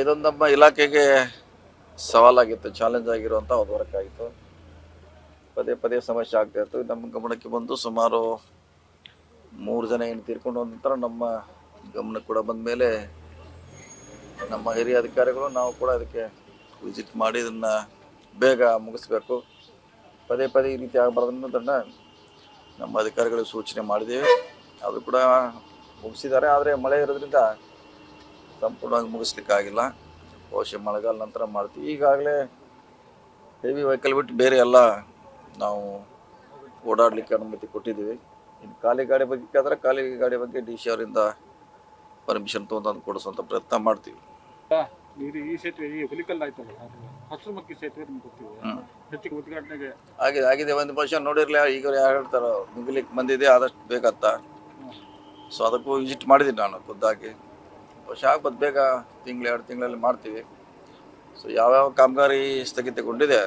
ಇದೊಂದು ನಮ್ಮ ಇಲಾಖೆಗೆ ಸವಾಲಾಗಿತ್ತು, ಚಾಲೆಂಜ್ ಆಗಿರುವಂಥ ಒಂದು ವರ್ಕ್ ಆಗಿತ್ತು. ಪದೇ ಪದೇ ಸಮಸ್ಯೆ ಆಗ್ತಾ ಇತ್ತು. ನಮ್ಮ ಗಮನಕ್ಕೆ ಬಂದು ಸುಮಾರು 3 ಜನ ಏನು ತೀರ್ಕೊಂಡು ನಂತರ ನಮ್ಮ ಗಮನಕ್ಕೆ ಕೂಡ ಬಂದ ಮೇಲೆ ನಮ್ಮ ಹಿರಿಯ ಅಧಿಕಾರಿಗಳು ನಾವು ಕೂಡ ಅದಕ್ಕೆ ವಿಸಿಟ್ ಮಾಡಿ ಇದನ್ನು ಬೇಗ ಮುಗಿಸ್ಬೇಕು, ಪದೇ ಪದೇ ಈ ರೀತಿ ಆಗಬಾರ್ದು ಅನ್ನೋದನ್ನು ನಮ್ಮ ಅಧಿಕಾರಿಗಳಿಗೆ ಸೂಚನೆ ಮಾಡಿದ್ದೀವಿ. ಅದು ಕೂಡ ಮುಗಿಸಿದ್ದಾರೆ. ಆದರೆ ಮಳೆ ಇರೋದ್ರಿಂದ ಸಂಪೂರ್ಣವಾಗಿ ಮುಗಿಸ್ಲಿಕ್ಕಾಗಿಲ್ಲ. ಬಹುಶಃ ಮಳೆಗಾಲ ನಂತರ ಮಾಡ್ತೀವಿ. ಈಗಾಗಲೇ ಹೆವಿ ವೆಹಿಕಲ್ ಬಿಟ್ಟು ಬೇರೆ ಎಲ್ಲ ನಾವು ಓಡಾಡಲಿಕ್ಕೆ ಅನುಮತಿ ಕೊಟ್ಟಿದ್ದೀವಿ. ಇನ್ನು ಖಾಲಿ ಗಾಡಿ ಬಗ್ಗೆ ಆದರೆ ಖಾಲಿ ಗಾಡಿ ಬಗ್ಗೆ ಡಿ ಸಿ ಅವರಿಂದ ಪರ್ಮಿಷನ್ ತೊಗೊಂಡು ಕೊಡಿಸುವಂಥ ಪ್ರಯತ್ನ ಮಾಡ್ತೀವಿ. ಈ ಸೇತುವೆ ಈ ಹುಲಿಕಲ್ ಆಯ್ತಲ್ಲ, ಹಸಿರುಮಕ್ಕಿ ಸೇತುವೆ ನಿಮ್ಗೆ ಗೊತ್ತಿದೆ, ಹೆಚ್ಚಿಗೆ ಉದ್ಘಾಟನೆಗೆ ಆಗಿದೆ. ಒಂದು ವರ್ಷ ನೋಡಿರ್ಲಿ, ಈಗ ಯಾರು ಹೇಳ್ತಾರೋ ಮುಗಿಲಿಕ್ಕೆ ಬಂದಿದೆ, ಆದಷ್ಟು ಬೇಕಂತ. ಸೊ ಅದಕ್ಕೂ ವಿಸಿಟ್ ಮಾಡಿದ್ದೀನಿ ನಾನು ಖುದ್ದಾಗಿ. ಬಹುಶಃ ಆಗ್ಬೋದು, ಬೇಗ 1-2 ತಿಂಗಳಲ್ಲಿ ಮಾಡ್ತೀವಿ. ಸೊ ಯಾವ್ಯಾವ ಕಾಮಗಾರಿ ಸ್ಥಗಿತಗೊಂಡಿದೆ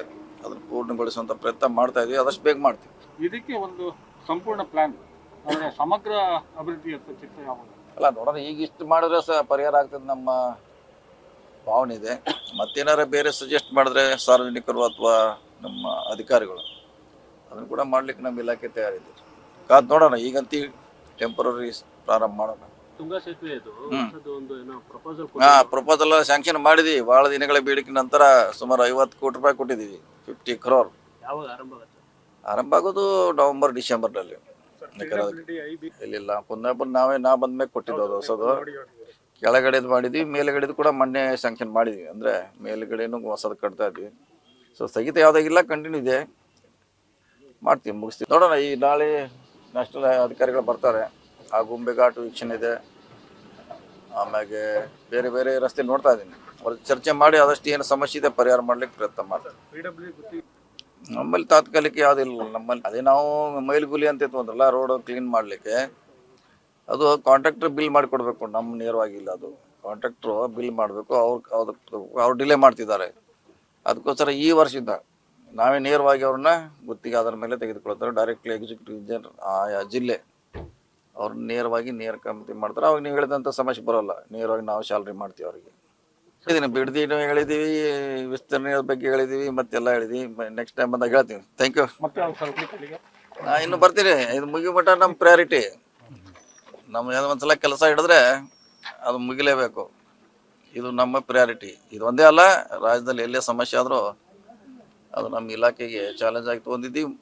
ಅದನ್ನು ಪೂರ್ಣಗೊಳಿಸುವಂಥ ಪ್ರಯತ್ನ ಮಾಡ್ತಾ ಇದ್ದೀವಿ, ಆದಷ್ಟು ಬೇಗ ಮಾಡ್ತೀವಿ. ಇದಕ್ಕೆ ಒಂದು ಸಂಪೂರ್ಣ ಪ್ಲಾನ್, ಅಂದರೆ ಸಮಗ್ರ ಅಭಿವೃದ್ಧಿ ಅಂತ ಚಿತ್ರ ಯಾವಾಗ ಅಲ್ಲ ನೋಡೋಣ, ಈಗ ಇಷ್ಟು ಮಾಡಿದ್ರೆ ಸಹ ಪರಿಹಾರ ಆಗ್ತದೆ ನಮ್ಮ ಭಾವನೆ ಇದೆ. ಮತ್ತೇನಾರ ಬೇರೆ ಸಜೆಸ್ಟ್ ಮಾಡಿದ್ರೆ ಸಾರ್ವಜನಿಕರು ಅಥವಾ ನಮ್ಮ ಅಧಿಕಾರಿಗಳು ಅದನ್ನು ಕೂಡ ಮಾಡ್ಲಿಕ್ಕೆ ನಮ್ಮ ಇಲಾಖೆ ತಯಾರಿದೆ. ಕಾದು ನೋಡೋಣ. ಈಗಂತೂ ಟೆಂಪರರಿ ಪ್ರಾರಂಭ ಮಾಡೋಣ. ತುಂಗಾ ಸೇತುವೆ ಇದು ಒಂದು ಏನೋ ಪ್ರಪೋಸಲ್ ಸ್ಯಾಂಕ್ಷನ್ ಮಾಡಿದೀವಿ. ಭಾಳ ದಿನಗಳ ಬೇಡಿಕೆ ನಂತರ ಸುಮಾರು 50 ಕೋಟಿ ರೂಪಾಯಿ ಕೊಟ್ಟಿದ್ದೀವಿ. 50 crore. ಯಾವಾಗ ಆರಂಭ ಆಗುತ್ತೆ? ಆರಂಭ ಆಗೋದು ನವೆಂಬರ್ ಡಿಸೆಂಬರ್ನಲ್ಲಿ. ಇಲ್ಲಿಲ್ಲ, ಪುನಃ ನಾ ಬಂದ್ಮೇಲೆ ಕೊಟ್ಟಿದ್ದು ಅದು ಹೊಸದು. ಕೆಳಗಡೆದು ಮಾಡಿದ್ವಿ, ಮೇಲುಗಡೆದು ಕೂಡ ಮೊನ್ನೆ ಸ್ಯಾಂಕ್ಷನ್ ಮಾಡಿದ್ವಿ. ಅಂದರೆ ಮೇಲುಗಡೆನೂ ಹೊಸದು ಕಟ್ತಾ ಇದ್ವಿ. ಸೊ ಸ್ಥಗಿತ ಯಾವುದಾಗಿಲ್ಲ, ಕಂಟಿನ್ಯೂ ಇದೆ, ಮಾಡ್ತೀವಿ, ಮುಗಿಸ್ತೀವಿ. ನೋಡೋಣ. ಈ ನಾಳೆ ನ್ಯಾಷನಲ್ ಅಧಿಕಾರಿಗಳು ಬರ್ತಾರೆ. ಆ ಗುಂಬೆ ಘಾಟ್ ವೀಕ್ಷಣೆ ಇದೆ. ಆಮ್ಯಾಗೆ ಬೇರೆ ಬೇರೆ ರಸ್ತೆ ನೋಡ್ತಾ ಇದ್ದೀನಿ. ಅವ್ರ ಚರ್ಚೆ ಮಾಡಿ ಆದಷ್ಟು ಏನು ಸಮಸ್ಯೆ ಇದೆ ಪರಿಹಾರ ಮಾಡ್ಲಿಕ್ಕೆ ಪ್ರಯತ್ನ ಮಾಡ್ತೀವಿ. ನಮ್ಮಲ್ಲಿ ತಾತ್ಕಾಲಿಕ ಯಾವುದಿಲ್ಲ. ನಮ್ಮಲ್ಲಿ ಅದೇ ನಾವು ಮೈಲ್ಗುಲಿ ಅಂತ ಇತ್ತು ರೋಡ್ ಕ್ಲೀನ್ ಮಾಡಲಿಕ್ಕೆ. ಅದು ಕಾಂಟ್ರಾಕ್ಟರ್ ಬಿಲ್ ಮಾಡಿಕೊಡ್ಬೇಕು, ನಮ್ಮ ನೇರವಾಗಿಲ್ಲ. ಅದು ಕಾಂಟ್ರಾಕ್ಟ್ರು ಬಿಲ್ ಮಾಡಬೇಕು. ಅವ್ರು ಡಿಲೇ ಮಾಡ್ತಿದ್ದಾರೆ. ಅದಕ್ಕೋಸ್ಕರ ಈ ವರ್ಷದಿಂದ ನಾವೇ ನೇರವಾಗಿ ಅವ್ರನ್ನ ಗುತ್ತಿಗೆ ಅದರ ಮೇಲೆ ತೆಗೆದುಕೊಳ್ತಾರೆ. ಡೈರೆಕ್ಟ್ಲಿ ಎಕ್ಸಿಕ್ಯೂಟಿವ್ ಇಂಜಿನಿಯರ್ ಆಯಾ ಜಿಲ್ಲೆ ಅವ್ರನ್ನ ನೇರವಾಗಿ ಕಮಿಟಿ ಮಾಡ್ತಾರೆ. ಅವಾಗ ನೀವು ಹೇಳಿದಂಥ ಸಮಸ್ಯೆ ಬರೋಲ್ಲ. ನೇರವಾಗಿ ನಾವು ಸ್ಯಾಲ್ರಿ ಮಾಡ್ತೀವಿ ಅವರಿಗೆ. ಇದನ್ನು ಬಿಡದಿ ಹೇಳಿದ್ದೀವಿ, ವಿಸ್ತರಣೆ ಬಗ್ಗೆ ಹೇಳಿದ್ದೀವಿ, ಮತ್ತೆಲ್ಲ ಹೇಳಿದ್ದೀವಿ. ನೆಕ್ಸ್ಟ್ ಟೈಮ್ ಬಂದಾಗ ಹೇಳ್ತೀವಿ. Thank you. ಇನ್ನು ಬರ್ತೀನಿ. ಇದು ಮುಗಿಮಟ್ಟ ನಮ್ಮ ಪ್ರಯಾರಿಟಿ. ನಮ್ಮ ಒಂದ್ಸಲ ಕೆಲಸ ಹಿಡಿದ್ರೆ ಅದು ಮುಗಿಲೇಬೇಕು. ಇದು ನಮ್ಮ ಪ್ರಯಾರಿಟಿ. ಇದು ಒಂದೇ ಅಲ್ಲ, ರಾಜ್ಯದಲ್ಲಿ ಎಲ್ಲೇ ಸಮಸ್ಯೆ ಆದರೂ ಅದು ನಮ್ಮ ಇಲಾಖೆಗೆ ಚಾಲೆಂಜ್ ಆಗಿ ತೊಗೊಂಡಿದ್ದೀವಿ.